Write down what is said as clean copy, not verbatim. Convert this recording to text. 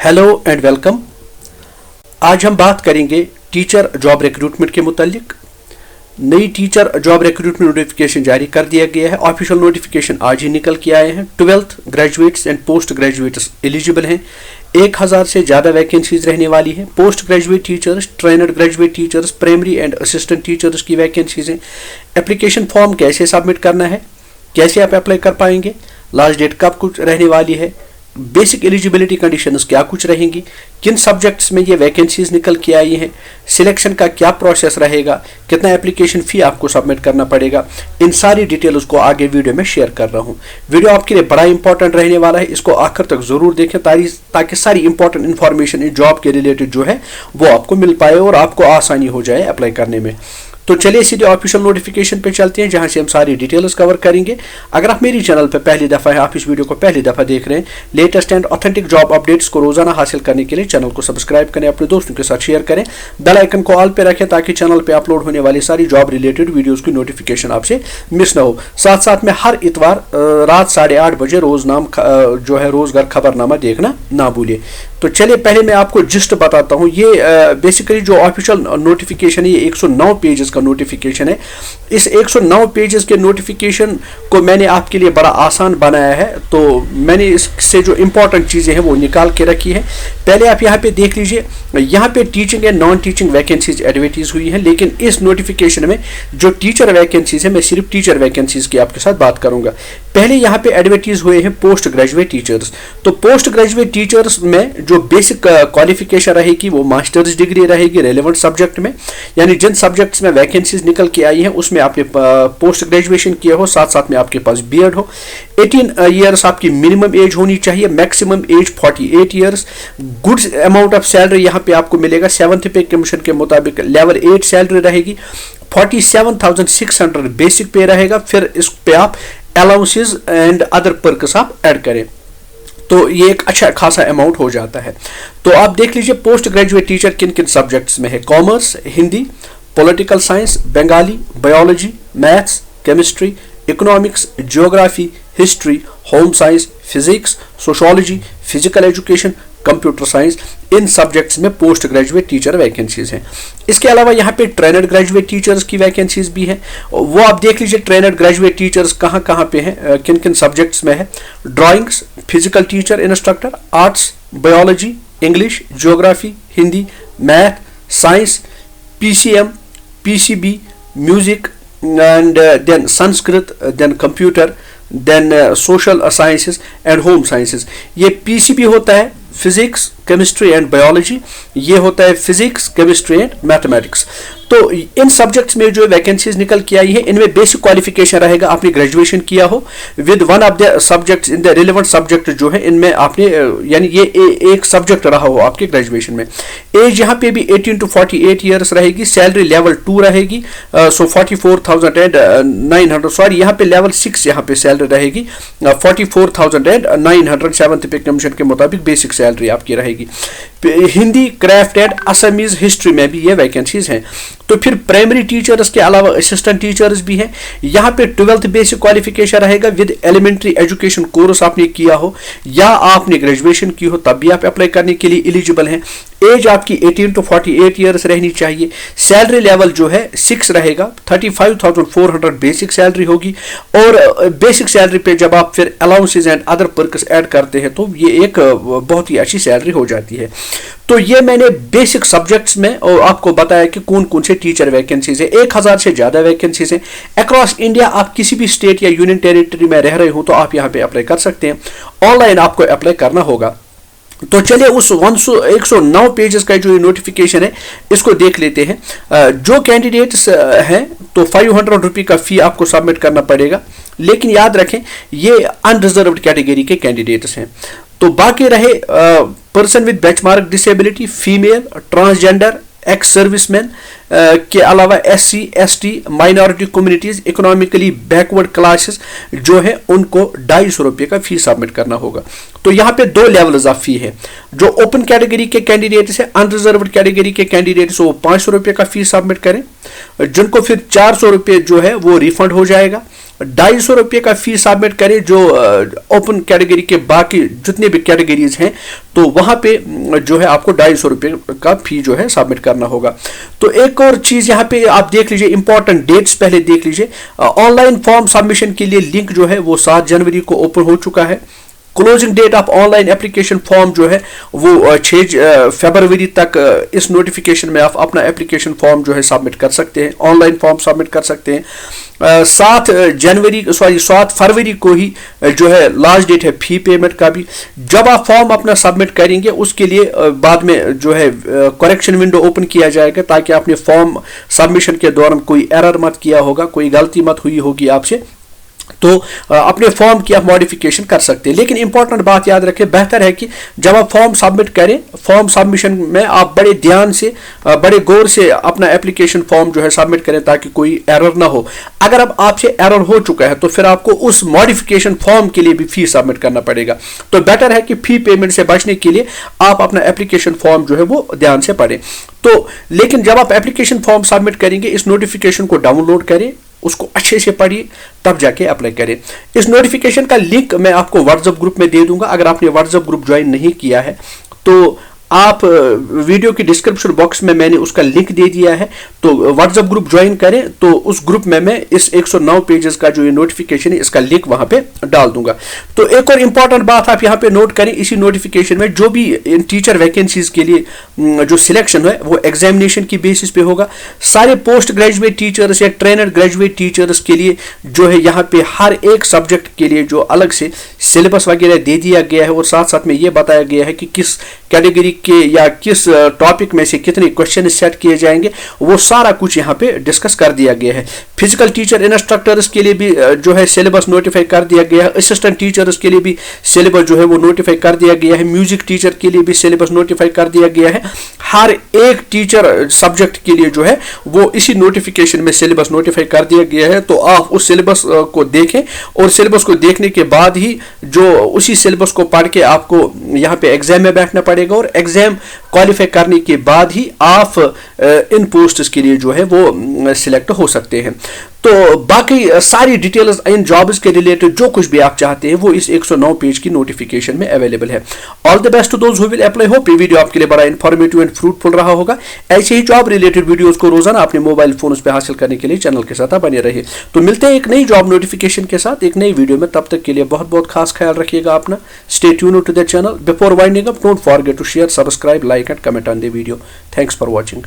Hello and welcome. आज हम बात करेंगे टीचर जॉब रिक्रूटमेंट के मुतालिक। नई टीचर जॉब रिक्रूटमेंट नोटिफिकेशन जारी कर दिया गया है। ऑफिशियल नोटिफिकेशन आज ही निकल के आए हैं। 12th graduates and post graduates eligible हैं। 1000 से ज़्यादा वैकेंसीज रहने वाली हैं। Post graduate teachers, trained graduate teachers, primary and assistant teachers की वैकेंसीज हैं। एप्लीकेशन फॉर्म कैसे सबमिट करना है, कैसे आप अप्लाई कर पाएंगे, लास्ट डेट कब कुछ रहने वाली है, बेसिक एलिजिबिलिटी कंडीशंस क्या कुछ रहेंगी, किन सब्जेक्ट्स में ये वैकेंसीज निकल के आई हैं, सिलेक्शन का क्या प्रोसेस रहेगा, कितना एप्लीकेशन फ़ी आपको सबमिट करना पड़ेगा, इन सारी डिटेल्स को आगे वीडियो में शेयर कर रहा हूँ। वीडियो आपके लिए बड़ा इंपॉर्टेंट रहने वाला है, इसको आखिर तक ज़रूर देखें ताकि सारी इंपॉर्टेंट इन्फॉर्मेशन इस जॉब के रिलेटेड जो है वो आपको मिल पाए और आपको आसानी हो जाए अप्लाई करने में। तो चलिए सीधे ऑफिशियल नोटिफिकेशन पे चलते हैं जहां से हम सारी डिटेल्स कवर करेंगे। अगर आप मेरी चैनल पे पहली दफ़ा है, आप इस वीडियो को पहली दफ़ा देख रहे हैं, latest and authentic job updates को रोजाना हासिल करने के लिए चैनल को सब्सक्राइब करें, अपने दोस्तों के साथ शेयर करें, बेल आइकन को ऑल पे रखें ताकि चैनल पे अपलोड होने वाली सारी जॉब रिलेटेड वीडियोज़ की नोटिफिकेशन आपसे मिस ना हो। साथ साथ में हर इतवार रात 8:30 बजे जो है रोज़गार खबरनामा देखना ना भूलिए। तो चलिए पहले मैं आपको जिस्ट बताता हूँ। ये बेसिकली जो ऑफिशियल नोटिफिकेशन है ये 109 पेजेस का नोटिफिकेशन है। इस 109 पेजेस के नोटिफिकेशन को मैंने आपके लिए बड़ा आसान बनाया है, तो मैंने इससे जो इम्पोर्टेंट चीज़ें हैं वो निकाल के रखी है। पहले आप यहाँ पे देख लीजिए, यहाँ पे teaching and non teaching vacancies advertise हुई हैं, लेकिन इस नोटिफिकेशन में जो टीचर वैकेंसीज है मैं सिर्फ टीचर वैकेंसीज की आपके साथ बात करूँगा। पहले यहाँ पे एडवर्टाइज हुए हैं पोस्ट ग्रेजुएट टीचर्स। तो पोस्ट ग्रेजुएट टीचर्स में जो बेसिक क्वालिफिकेशन रहेगी वो मास्टर्स डिग्री रहेगी रेलेवेंट सब्जेक्ट में, यानी जिन सब्जेक्ट्स में वैकेंसीज निकल के आई हैं उसमें आपने पोस्ट ग्रेजुएशन किया हो, साथ साथ में आपके पास बीएड हो। 18 ईयर्स आपकी मिनिमम एज होनी चाहिए, maximum age 48 years. Good amount of salary यहाँ पे आपको मिलेगा। 7th पे कमीशन के मुताबिक लेवल 8 सैलरी रहेगी। 47,600 बेसिक पे रहेगा। फिर इस पे आप अलाउंसेस एंड अदर पर्क्स आप ऐड करें तो ये एक अच्छा खासा अमाउंट हो जाता है। तो आप देख लीजिए पोस्ट ग्रेजुएट टीचर किन किन सब्जेक्ट्स में है। Commerce, Hindi, political science, Bengali, biology, maths, chemistry, economics, geography, history, home science, physics, sociology, physical education, computer science, इन सब्जेक्ट्स में पोस्ट ग्रेजुएट टीचर वैकेंसीज हैं। इसके अलावा यहाँ पे ट्रेनड ग्रेजुएट टीचर्स की वैकेंसीज भी हैं। वो आप देख लीजिए ट्रेनड ग्रेजुएट टीचर्स कहाँ कहाँ पे हैं, किन किन सब्जेक्ट्स में है। Drawings, physical teacher instructor, arts, biology, English, geography, Hindi, math, science, PCM, PCB, music and then Sanskrit, then computer, then social sciences and home sciences। ये पीसीबी होता है फिजिक्स, केमिस्ट्री एंड बायोलॉजी, ये होता है फिजिक्स, केमिस्ट्री एंड मैथमेटिक्स। तो इन subjects में जो vacancies निकल के आई है इनमें बेसिक क्वालिफिकेशन रहेगा आपने ग्रेजुएशन किया हो with one of the subjects in the relevant subject जो है इनमें आपने यानी ये एक सब्जेक्ट रहा हो आपके ग्रेजुएशन में। एज यहाँ पे भी 18 to 48 ईयर्स रहेगी। सैलरी लेवल 2 रहेगी, सो 44,900 सॉरी यहाँ पे लेवल 6 यहाँ पे सैलरी रहेगी 44,900। 7th पे कमीशन के मुताबिक बेसिक सैलरी आपकी रहेगी। Hindi, craft and Assamese history में भी ये वैकेंसीज हैं। तो फिर प्राइमरी टीचर्स के अलावा असिस्टेंट टीचर्स भी हैं। यहाँ पे 12th बेसिक क्वालिफिकेशन रहेगा विद एलिमेंट्री एजुकेशन कोर्स आपने किया हो या आपने ग्रेजुएशन की हो तब भी आप अप्लाई करने के लिए एलिजिबल हैं। एज आपकी 18 to 48 ईयर्स रहनी चाहिए। सैलरी लेवल जो है 6 रहेगा, 35,400 बेसिक सैलरी होगी और बेसिक सैलरी पे जब आप फिर allowances and other perks add करते हैं तो ये एक बहुत ही अच्छी सैलरी हो जाती है। तो ये मैंने बेसिक सब्जेक्ट्स में और आपको बताया कि कौन कौन से टीचर वैकेंसीज है। 1000 से ज़्यादा वैकेंसीज हैं अक्रॉस इंडिया। आप किसी भी स्टेट या यूनियन टेरिटरी में रह रहे हो तो आप यहाँ पे अप्लाई कर सकते हैं। ऑनलाइन आपको अप्लाई करना होगा। तो चलिए उस 109 पेजेस का जो नोटिफिकेशन है इसको देख लेते हैं। जो कैंडिडेट्स हैं तो 500 रुपये का फ़ी आपको सबमिट करना पड़ेगा, लेकिन याद रखें ये अनरिजर्व्ड कैटेगरी के कैंडिडेट्स हैं। तो बाकी रहे person with benchmark disability, female, transgender, ex serviceman के अलावा SC, ST, minority communities, economically backward classes जो है उनको 250 रुपये का फी सबमिट करना होगा। तो यहाँ पे 2 लेवल्स ऑफ फी है। जो ओपन कैटेगरी के कैंडिडेट्स है, अनरिजर्व्ड कैटेगरी के कैंडिडेट्स वो 500 रुपये का फी सबमिट करें, जिनको फिर 400 रुपये जो है वो रिफंड हो जाएगा। 250 रुपये का फी सबमिट करें, जो ओपन कैटेगरी के बाकी जितने भी कैटेगरीज हैं तो वहां पे जो है आपको 250 रुपये का फी जो है सबमिट करना होगा। तो एक और चीज यहाँ पे आप देख लीजिए, इंपॉर्टेंट डेट्स पहले देख लीजिए। ऑनलाइन फॉर्म सबमिशन के लिए लिंक जो है वो 7 जनवरी को ओपन हो चुका है। Closing date of online application form जो है वो 6 फरवरी तक इस नोटिफिकेशन में आप अपना एप्लीकेशन फॉर्म जो है सबमिट कर सकते हैं, ऑनलाइन फॉर्म सबमिट कर सकते हैं। 7 फरवरी को ही जो है लास्ट डेट है फी पेमेंट का भी। जब आप फॉर्म अपना सबमिट करेंगे उसके लिए बाद में जो है करेक्शन विंडो ओपन किया जाएगा, ताकि आपने फॉर्म सबमिशन के दौरान कोई एरर मत किया होगा, कोई गलती मत हुई होगी आपसे, तो अपने फॉर्म की आप मॉडिफिकेशन कर सकते हैं। लेकिन इंपॉर्टेंट बात याद रखें, बेहतर है कि जब आप फॉर्म सबमिट करें, फॉर्म सबमिशन में आप बड़े ध्यान से बड़े गौर से अपना एप्लीकेशन फॉर्म जो है सबमिट करें, ताकि कोई एरर ना हो। अगर अब आपसे एरर हो चुका है तो फिर आपको उस मॉडिफिकेशन फॉर्म के लिए भी फी सबमिट करना पड़ेगा। तो बेटर है कि फी पेमेंट से बचने के लिए आप अपना एप्लीकेशन फॉर्म जो है वो ध्यान से पढ़ें। तो लेकिन जब आप एप्लीकेशन फॉर्म सबमिट करेंगे, इस नोटिफिकेशन को डाउनलोड करें, उसको अच्छे से पढ़िए, तब जाके अप्लाई करें। इस नोटिफिकेशन का लिंक मैं आपको व्हाट्सएप ग्रुप में दे दूंगा। अगर आपने व्हाट्सएप ग्रुप ज्वाइन नहीं किया है तो आप वीडियो की डिस्क्रिप्शन बॉक्स में मैंने उसका लिंक दे दिया है, तो व्हाट्सएप ग्रुप ज्वाइन करें। तो उस ग्रुप में मैं इस 109 पेजेस का जो ये नोटिफिकेशन है इसका लिंक वहां पे डाल दूंगा। तो एक और इंपॉर्टेंट बात आप यहाँ पे नोट करें, इसी नोटिफिकेशन में जो भी इन टीचर वैकेंसीज के लिए जो सिलेक्शन है वो एग्जामिनेशन की बेसिस पे होगा। सारे पोस्ट ग्रेजुएट टीचर्स या ट्रेनर ग्रेजुएट टीचर्स के लिए जो है यहाँ पे हर एक सब्जेक्ट के लिए जो अलग से सिलेबस वगैरह दे दिया गया है, और साथ साथ में ये बताया गया है कि किस कैटेगरी के या किस टॉपिक में से कितने क्वेश्चन सेट किए जाएंगे, वो सारा कुछ यहाँ पे डिस्कस कर दिया गया है। फिजिकल टीचर इंस्ट्रक्टर्स के लिए भी जो है सिलेबस नोटिफाई कर दिया गया है, असिस्टेंट टीचर्स के लिए भी सिलेबस जो है वो नोटिफाई कर दिया गया है, म्यूजिक टीचर के लिए भी सिलेबस नोटिफाई कर दिया गया है। हर एक टीचर सब्जेक्ट के लिए जो है वो इसी नोटिफिकेशन में सिलेबस नोटिफाई कर दिया गया है। तो आप उस सिलेबस को देखें, और सिलेबस को देखने के बाद ही जो उसी सिलेबस को पढ़ के आपको यहाँ पे एग्जाम में बैठना पड़ेगा, और एग्जाम क्वालिफाई करने के बाद ही आप इन पोस्ट्स के लिए जो है वो सिलेक्ट हो सकते हैं। तो बाकी सारी डिटेल्स इन जॉब्स के रिलेटेड जो कुछ भी आप चाहते हैं वो इस 109 पेज की नोटिफिकेशन में अवेलेबल है। All the best to those who will apply. Hope ये वीडियो आपके लिए बड़ा इंफॉर्मेटिव एंड फ्रूटफुल रहा होगा। ऐसे ही जॉब रिलेटेड वीडियोस को रोजाना अपने मोबाइल फोन पे हासिल करने के लिए चैनल के साथ बने रहे। तो मिलते हैं एक नई जॉब नोटिफिकेशन के साथ एक नई वीडियो में, तब तक के लिए बहुत बहुत खास ख्याल रखिएगा अपना। Stay tuned to the channel. Before winding up, don't forget to share, subscribe, like and comment on the video. Thanks for watching.